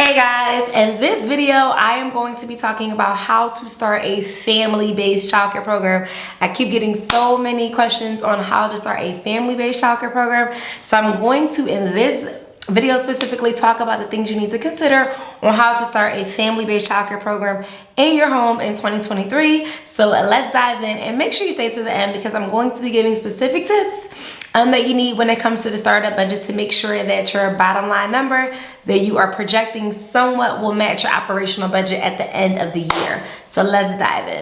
Hey guys, in this video I am going to be talking about how to start a family-based childcare program. I keep getting so many questions on how to start a family-based childcare program, so I'm going to, in this video specifically, talk about the things you need to consider on how to start a family-based childcare program in your home in 2023. So let's dive in and make sure you stay to the end, because I'm going to be giving specific tips that you need when it comes to the startup budget to make sure that your bottom line number that you are projecting somewhat will match your operational budget at the end of the year. So let's dive in.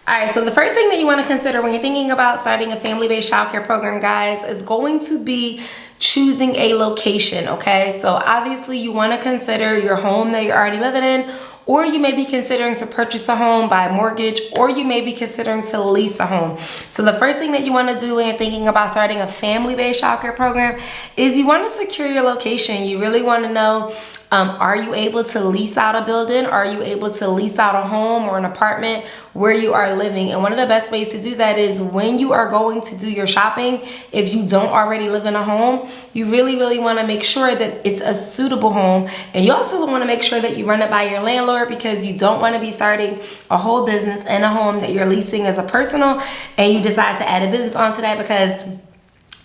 Alright, so the first thing that you want to consider when you're thinking about starting a family-based childcare program, guys, is going to be choosing a location, okay? So obviously you want to consider your home that you're already living in, or you may be considering to purchase a home by mortgage, or you may be considering to lease a home. So the first thing that you want to do when you're thinking about starting a family-based childcare program is you want to secure your location. You really want to know, are you able to lease out a building? Are you able to lease out a home or an apartment where you are living? And one of the best ways to do that is when you are going to do your shopping, if you don't already live in a home, you really want to make sure that it's a suitable home. And you also want to make sure that you run it by your landlord, because you don't want to be starting a whole business in a home that you're leasing as a personal and you decide to add a business onto that, because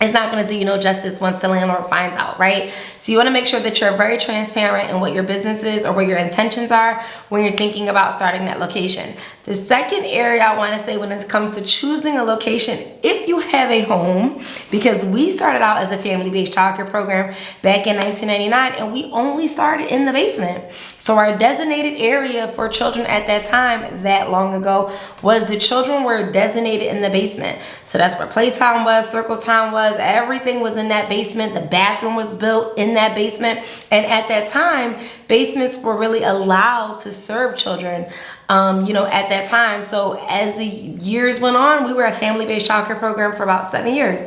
it's not going to do you no justice once the landlord finds out, right? So you want to make sure that you're very transparent in what your business is or what your intentions are when you're thinking about starting that location. The second area I want to say when it comes to choosing a location, if you have a home, because we started out as a family-based childcare program back in 1999 and we only started in the basement. So our designated area for children at that time, that long ago, was the children were designated in the basement. So that's where playtime was, circle time was, everything was in that basement. The bathroom was built in that basement. And at that time, basements were really allowed to serve children, at that time. So as the years went on, we were a family-based childcare program for about 7 years.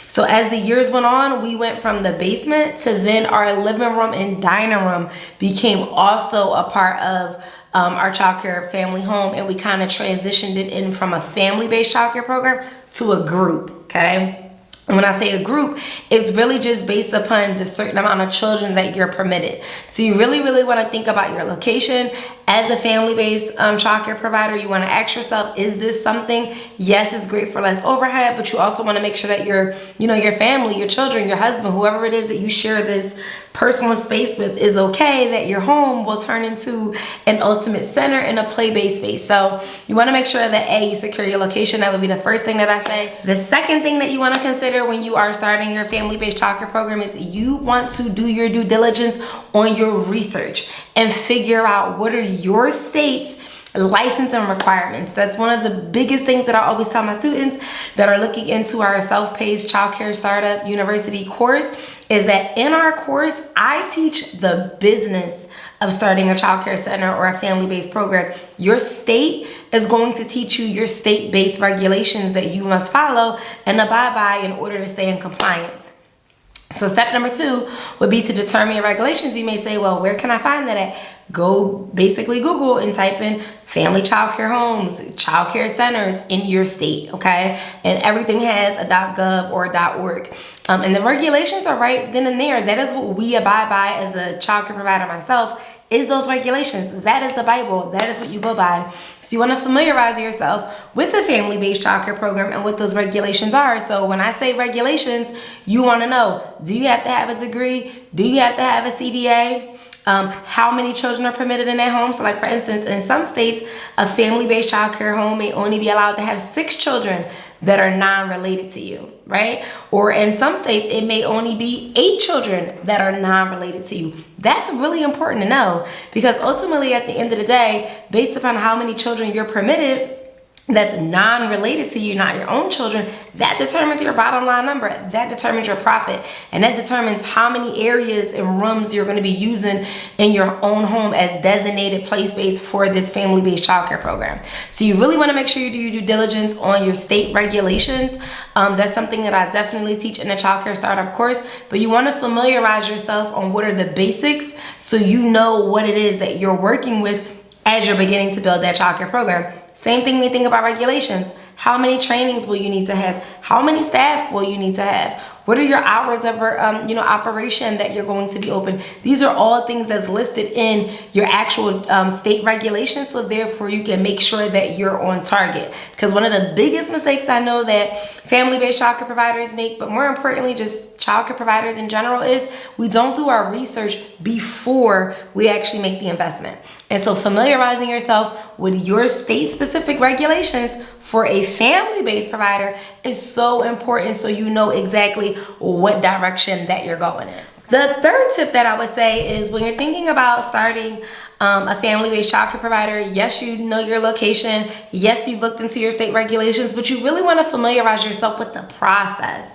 So as the years went on, we went from the basement to then our living room and dining room became also a part of our childcare family home, and we kind of transitioned it in from a family-based childcare program to a group, okay? And when I say a group, it's really just based upon the certain amount of children that you're permitted. So you really want to think about your location. As a family-based childcare provider, you want to ask yourself, is this something? Yes, it's great for less overhead, but you also want to make sure that your family, your children, your husband, whoever it is that you share this personal space with is okay, that your home will turn into an ultimate center and a play-based space. So you want to make sure that you secure your location. That would be the first thing that I say. The second thing that you want to consider when you are starting your family-based childcare program is you want to do your due diligence on your research and figure out what are your state's licensing requirements. That's one of the biggest things that I always tell my students that are looking into our self-paced Childcare Startup University course, is that in our course, I teach the business of starting a childcare center or a family-based program. Your state is going to teach you your state-based regulations that you must follow and abide by in order to stay in compliance. So step number 2 would be to determine your regulations. You may say, well, where can I find that at? Go basically Google and type in family childcare homes, childcare centers in your state, okay? And everything has a .gov or .org. And the regulations are right then and there. That is what we abide by as a childcare provider myself, is those regulations. That is the Bible. That is what you go by. So you want to familiarize yourself with the family-based childcare program and what those regulations are. So when I say regulations, you want to know, do you have to have a degree? Do you have to have a CDA? How many children are permitted in that home? So like for instance, in some states, a family-based childcare home may only be allowed to have 6 children that are non-related to you, right? Or in some states, it may only be 8 children that are non-related to you. That's really important to know, because ultimately at the end of the day, based upon how many children you're permitted, that's non-related to you, not your own children, that determines your bottom line number. That determines your profit. And that determines how many areas and rooms you're going to be using in your own home as designated play space for this family-based childcare program. So you really want to make sure you do your due diligence on your state regulations. That's something that I definitely teach in the Childcare Startup course. But you want to familiarize yourself on what are the basics so you know what it is that you're working with as you're beginning to build that childcare program. Same thing when you think about regulations. How many trainings will you need to have? How many staff will you need to have? What are your hours of operation that you're going to be open? These are all things that's listed in your actual state regulations, so therefore you can make sure that you're on target. Because one of the biggest mistakes I know that family-based childcare providers make, but more importantly just childcare providers in general, is we don't do our research before we actually make the investment. And so familiarizing yourself with your state-specific regulations for a family-based provider is so important, so you know exactly what direction that you're going in. The third tip that I would say is when you're thinking about starting a family-based childcare provider, yes, you know your location, yes, you've looked into your state regulations, but you really want to familiarize yourself with the process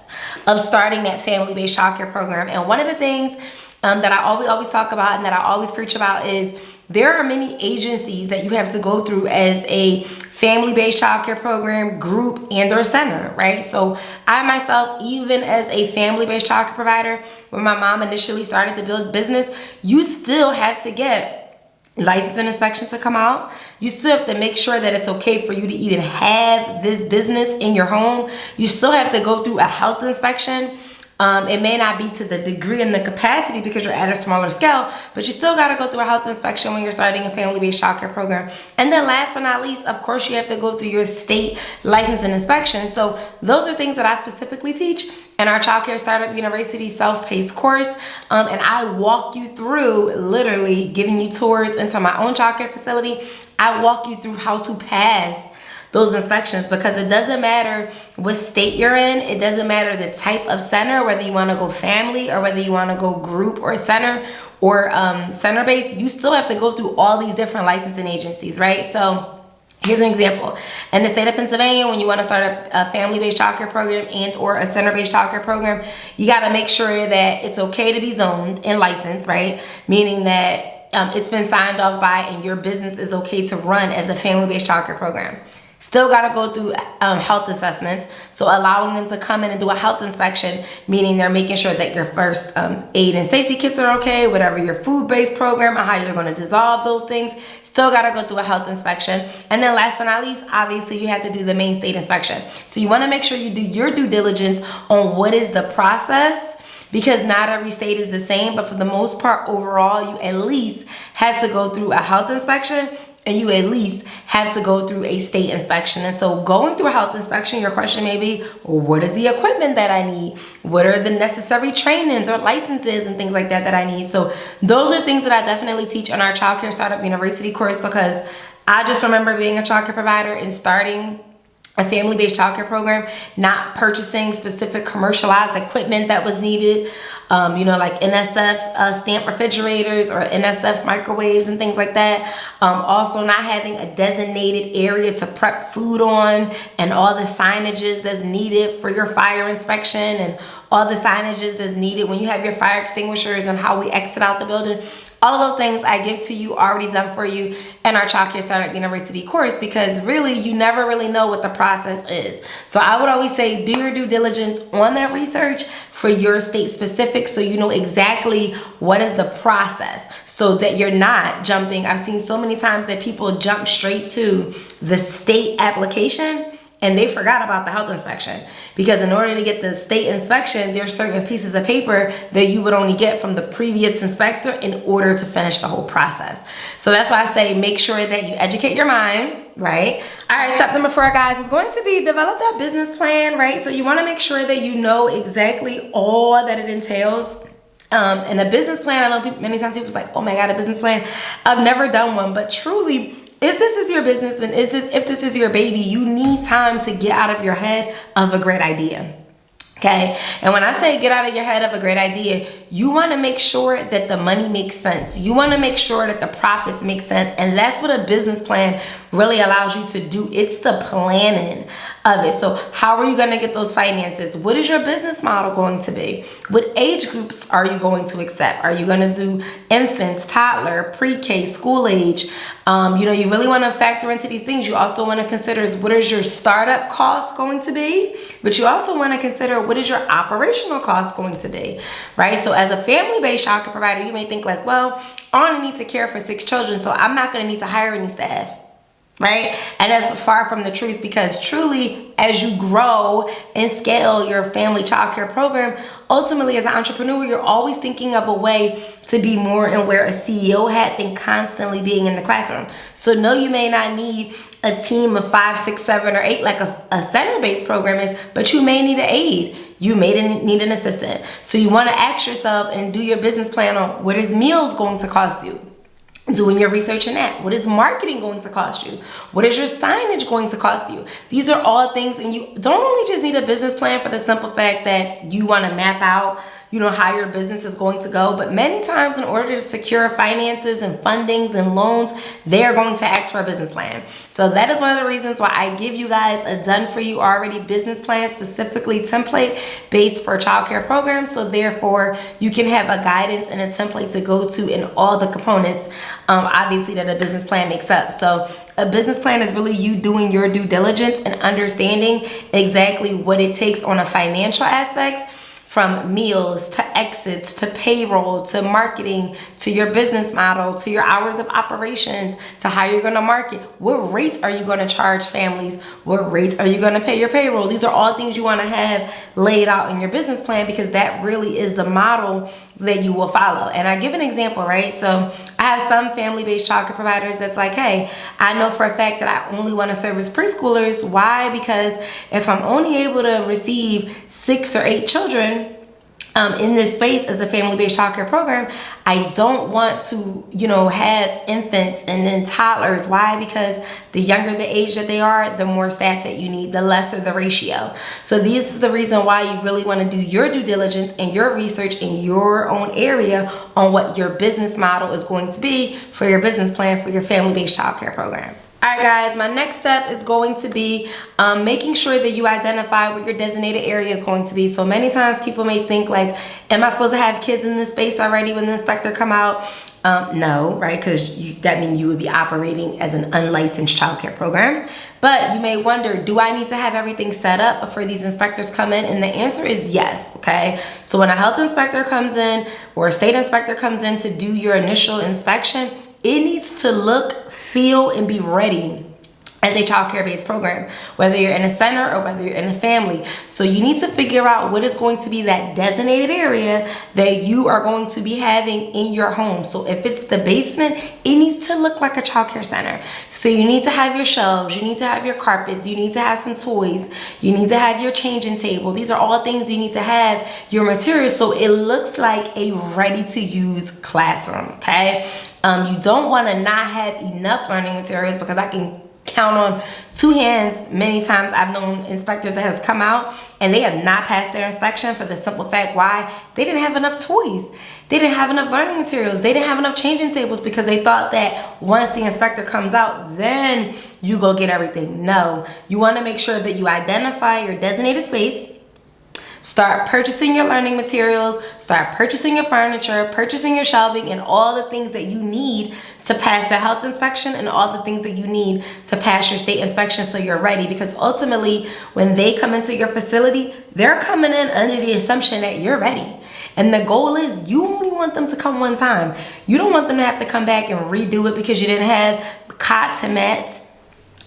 of starting that family-based childcare program. And one of the things that I always talk about and that I always preach about is there are many agencies that you have to go through as a family-based childcare program, group, and or center, right? So I myself, even as a family-based childcare provider, when my mom initially started to build business, you still have to get license and inspection to come out. You still have to make sure that it's okay for you to even have this business in your home. You still have to go through a health inspection. It may not be to the degree and the capacity because you're at a smaller scale, but you still got to go through a health inspection when you're starting a family-based childcare program. And then last but not least, of course, you have to go through your state license and inspection. So those are things that I specifically teach in our Childcare Startup University self-paced course. And I walk you through, literally giving you tours into my own childcare facility. I walk you through how to pass those inspections, because it doesn't matter what state you're in, it doesn't matter the type of center, whether you want to go family or whether you want to go group or center or center based, you still have to go through all these different licensing agencies, right? So here's an example. In the state of Pennsylvania, when you want to start a family-based childcare program and or a center-based childcare program, you got to make sure that it's okay to be zoned and licensed, right? Meaning that it's been signed off by and your business is okay to run as a family-based childcare program. Still got to go through health assessments. So allowing them to come in and do a health inspection, meaning they're making sure that your first aid and safety kits are okay, whatever your food-based program, or how you're going to dissolve those things. Still got to go through a health inspection. And then last but not least, obviously you have to do the main state inspection. So you want to make sure you do your due diligence on what is the process, because not every state is the same, but for the most part, overall, you at least have to go through a health inspection and you at least have to go through a state inspection. And so going through a health inspection, your question may be, well, what is the equipment that I need? What are the necessary trainings or licenses and things like that that I need? So those are things that I definitely teach in our Childcare Startup University course, because I just remember being a childcare provider and starting a family-based childcare program, not purchasing specific commercialized equipment that was needed, like NSF stamp refrigerators or NSF microwaves and things like that. Also not having a designated area to prep food on, and all the signages that's needed for your fire inspection, and all the signages that's needed when you have your fire extinguishers and how we exit out the building. All of those things I give to you, already done for you in our Childcare Startup University course, because really you never really know what the process is. So I would always say do your due diligence on that research for your state specific, so you know exactly what is the process, so that you're not jumping. I've seen so many times that people jump straight to the state application and they forgot about the health inspection, because in order to get the state inspection, there's certain pieces of paper that you would only get from the previous inspector in order to finish the whole process. So that's why I say make sure that you educate your mind, right? All right, step number 4, guys, is going to be develop that business plan, right? So you want to make sure that you know exactly all that it entails. And a business plan, I know many times people's like, oh my God, a business plan. I've never done one, but truly, if this is your business and if this is your baby, you need time to get out of your head of a great idea. Okay, and when I say get out of your head of a great idea, you want to make sure that the money makes sense. You want to make sure that the profits make sense, and that's what a business plan really allows you to do. It's the planning of it. So how are you going to get those finances? What is your business model going to be? What age groups are you going to accept? Are you going to do infants, toddler, pre-K, school age? You really want to factor into these things. You also want to consider is what is your startup cost going to be, but you also want to consider what is your operational cost going to be, right? So as a family-based childcare provider, you may think like, well, I only need to care for 6 children, so I'm not going to need to hire any staff. Right? And that's far from the truth, because truly, as you grow and scale your family childcare program, ultimately as an entrepreneur, you're always thinking of a way to be more and wear a CEO hat than constantly being in the classroom. So no, you may not need a team of 5, 6, 7, or 8 like a center-based program is, but you may need an aide. You may need an assistant. So you want to ask yourself and do your business plan on what is meals going to cost you. Doing your research in that. What is marketing going to cost you? What is your signage going to cost you? These are all things, and you don't only just need a business plan for the simple fact that you want to map out, how your business is going to go, but many times in order to secure finances and fundings and loans, they're going to ask for a business plan. So that is one of the reasons why I give you guys a done for you already business plan, specifically template based for childcare programs. So therefore you can have a guidance and a template to go to in all the components, obviously, that a business plan makes up. So a business plan is really you doing your due diligence and understanding exactly what it takes on a financial aspect, from meals to exits to payroll to marketing to your business model to your hours of operations to how you're going to market. What rates are you going to charge families? What rates are you going to pay your payroll? These are all things you want to have laid out in your business plan, because that really is the model that you will follow. And I give an example, right? So I have some family-based childcare providers that's like, hey, I know for a fact that I only want to service preschoolers. Why? Because if I'm only able to receive 6 or 8 children in this space as a family-based childcare program, I don't want to, have infants and then toddlers. Why? Because the younger the age that they are, the more staff that you need, the lesser the ratio. So this is the reason why you really want to do your due diligence and your research in your own area on what your business model is going to be for your business plan for your family-based childcare program. All right, guys, my next step is going to be making sure that you identify what your designated area is going to be. So many times people may think like, am I supposed to have kids in this space already when the inspector come out? No, right? Because that means you would be operating as an unlicensed childcare program. But you may wonder, do I need to have everything set up before these inspectors come in? And the answer is yes, okay? So when a health inspector comes in or a state inspector comes in to do your initial inspection, it needs to look, feel, and be ready as a childcare based program, whether you're in a center or whether you're in a family. So you need to figure out what is going to be that designated area that you are going to be having in your home. So if it's the basement, it needs to look like a childcare center. So you need to have your shelves, you need to have your carpets, you need to have some toys, you need to have your changing table. These are all things you need to have your materials so it looks like a ready to use classroom, okay? You don't want to not have enough learning materials, because I can count on 2 hands many times I've known inspectors that has come out and they have not passed their inspection for the simple fact why? They didn't have enough toys. They didn't have enough learning materials. They didn't have enough changing tables, because they thought that once the inspector comes out, then you go get everything. No, you want to make sure that you identify your designated space. Start purchasing your learning materials, start purchasing your furniture, purchasing your shelving, and all the things that you need to pass the health inspection and all the things that you need to pass your state inspection so you're ready. Because ultimately, when they come into your facility, they're coming in under the assumption that you're ready. And the goal is you only want them to come one time. You don't want them to have to come back and redo it because you didn't have cots and mats,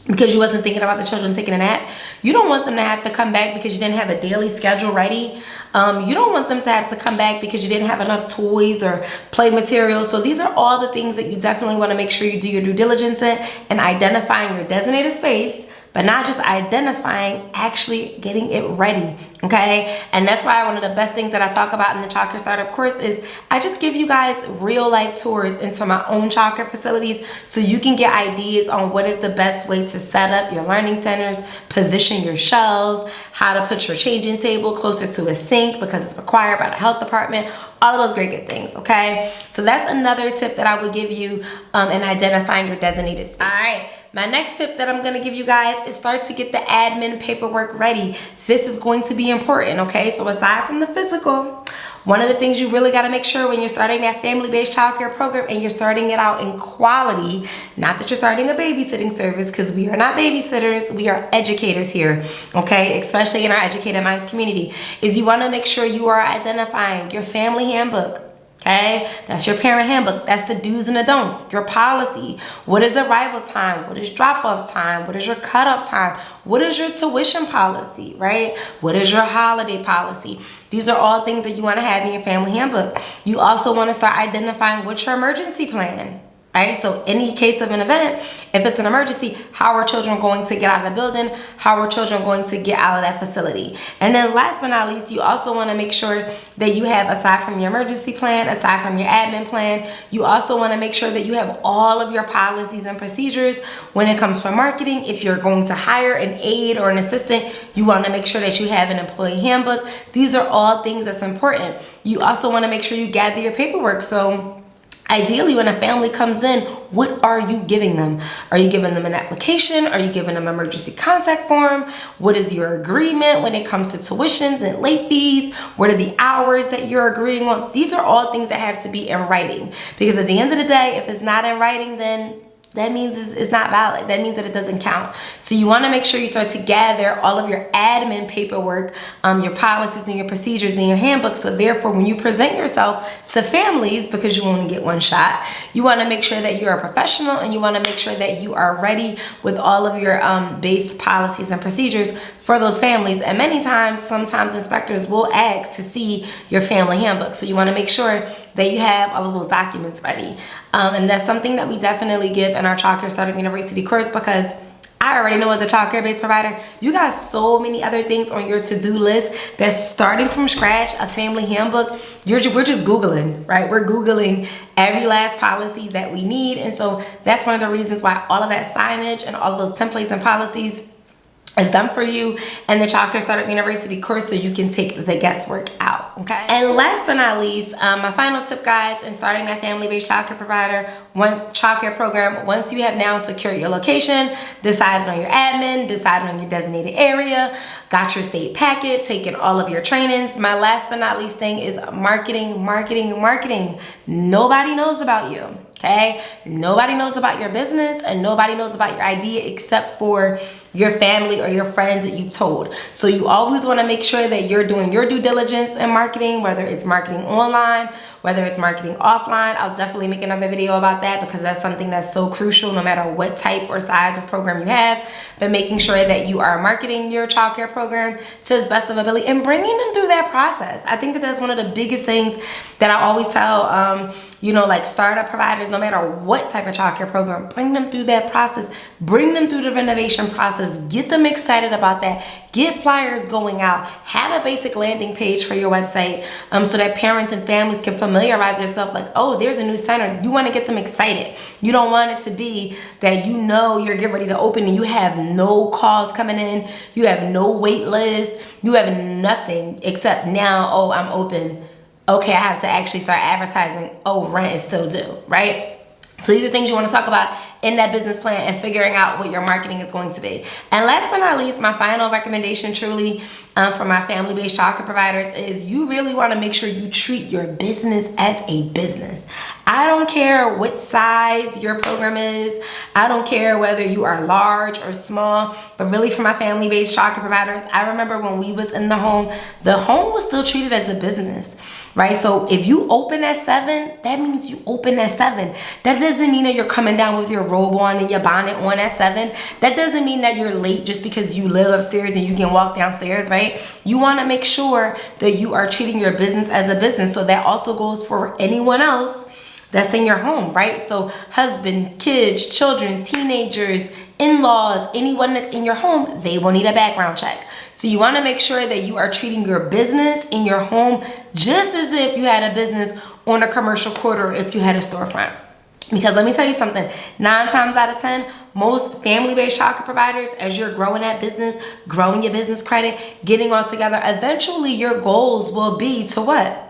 because you wasn't thinking about the children taking a nap. You don't want them to have to come back because you didn't have a daily schedule ready. You don't want them to have to come back because you didn't have enough toys or play materials. So these are all the things that you definitely want to make sure you do your due diligence in, and identifying your designated space, but not just identifying, actually getting it ready, okay? And that's why one of the best things that I talk about in the Childcare Startup course is I just give you guys real life tours into my own childcare facilities so you can get ideas on what is the best way to set up your learning centers, position your shelves, how to put your changing table closer to a sink because it's required by the health department, all of those great good things, okay? So that's another tip that I would give you in identifying your designated space. All right, my next tip that I'm gonna give you guys is start to get the admin paperwork ready. This is going to be important, okay? So aside from the physical, one of the things you really gotta make sure when you're starting that family-based childcare program and you're starting it out in quality, not that you're starting a babysitting service, because we are not babysitters, we are educators here, okay? Especially in our Educated Minds community, is you wanna make sure you are identifying your family handbook. Okay, that's your parent handbook. That's the do's and the don'ts, your policy. What is arrival time? What is drop-off time? What is your cutoff time? What is your tuition policy, right? What is your holiday policy? These are all things that you want to have in your family handbook. You also want to start identifying what's your emergency plan. Right? So any case of an event, if it's an emergency, how are children going to get out of the building? How are children going to get out of that facility? And then last but not least, you also want to make sure that you have, aside from your emergency plan, aside from your admin plan, you also want to make sure that you have all of your policies and procedures when it comes to marketing. If you're going to hire an aide or an assistant, you want to make sure that you have an employee handbook. These are all things that's important. You also want to make sure you gather your paperwork. So ideally, when a family comes in, what are you giving them? Are you giving them an application? Are you giving them an emergency contact form? What is your agreement when it comes to tuitions and late fees? What are the hours that you're agreeing on? These are all things that have to be in writing, because at the end of the day, if it's not in writing, then that means it's not valid. That means that it doesn't count. So you want to make sure you start to gather all of your admin paperwork, your policies and your procedures in your handbook. So therefore, when you present yourself to families, because you only get one shot, you want to make sure that you're a professional and you want to make sure that you are ready with all of your base policies and procedures for those families. And many times, sometimes inspectors will ask to see your family handbook. So you want to make sure that you have all of those documents ready. And that's something that we definitely give in our Childcare Startup University course, because I already know as a childcare based provider, you got so many other things on your to-do list that's starting from scratch, a family handbook. We're just Googling, right? We're Googling every last policy that we need. And so that's one of the reasons why all of that signage and all of those templates and policies is done for you in the Childcare Startup University course, so you can take the guesswork out, okay? And last but not least, my final tip, guys, in starting that family-based childcare provider, childcare program, once you have now secured your location, decided on your admin, decided on your designated area, got your state packet, taken all of your trainings, my last but not least thing is marketing, marketing, marketing. Nobody knows about you. Okay, nobody knows about your business and nobody knows about your idea except for your family or your friends that you've told. So you always want to make sure that you're doing your due diligence in marketing, whether it's marketing online, whether it's marketing offline. I'll definitely make another video about that, because that's something that's so crucial no matter what type or size of program you have. But making sure that you are marketing your childcare program to its best of ability and bringing them through that process. I think that that's one of the biggest things that I always tell like startup providers, no matter what type of childcare program, bring them through that process, bring them through the renovation process, get them excited about that, get flyers going out, have a basic landing page for your website, so that parents and families can familiarize themselves like, oh, there's a new center. You want to get them excited. You don't want it to be that you're getting ready to open and you have no calls coming in, you have no wait list, you have nothing except now, oh, I'm open. Okay, I have to actually start advertising. Oh, rent is still due, right? So these are things you want to talk about in that business plan and figuring out what your marketing is going to be. And last but not least, my final recommendation truly for my family-based childcare providers is you really want to make sure you treat your business as a business. I don't care what size your program is. I don't care whether you are large or small, but really for my family-based childcare providers, I remember when we was in the home was still treated as a business, right? So if you open at 7, that means you open at 7. That doesn't mean that you're coming down with your robe on and your bonnet on at 7. That doesn't mean that you're late just because you live upstairs and you can walk downstairs, right? You want to make sure that you are treating your business as a business. So that also goes for anyone else that's in your home, right? So husband, kids, children, teenagers, in-laws, anyone that's in your home, they will need a background check. So you want to make sure that you are treating your business in your home just as if you had a business on a commercial court or if you had a storefront. Because let me tell you something, 9 times out of 10, most family-based childcare providers, as you're growing that business, growing your business credit, getting all together, eventually your goals will be to what?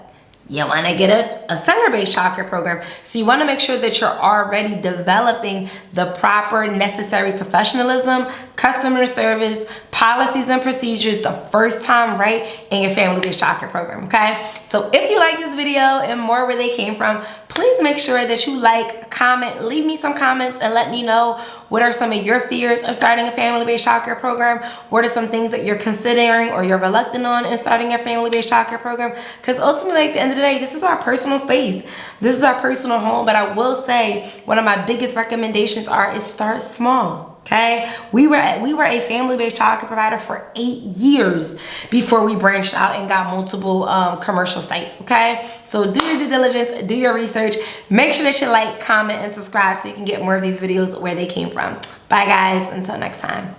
You want to get a center-based childcare program. So you want to make sure that you're already developing the proper necessary professionalism, customer service, policies and procedures the first time right in your family-based childcare program, okay? So if you like this video and more where they came from, please make sure that you like, comment, leave me some comments and let me know what are some of your fears of starting a family-based childcare program. What are some things that you're considering or you're reluctant on in starting a family-based childcare program? Because ultimately, at the end of the day, this is our personal space. This is our personal home. But I will say one of my biggest recommendations is start small. Okay, we were a family-based childcare provider for 8 years before we branched out and got multiple commercial sites. Okay, so do your due diligence, do your research, make sure that you like, comment, and subscribe so you can get more of these videos where they came from. Bye guys, until next time.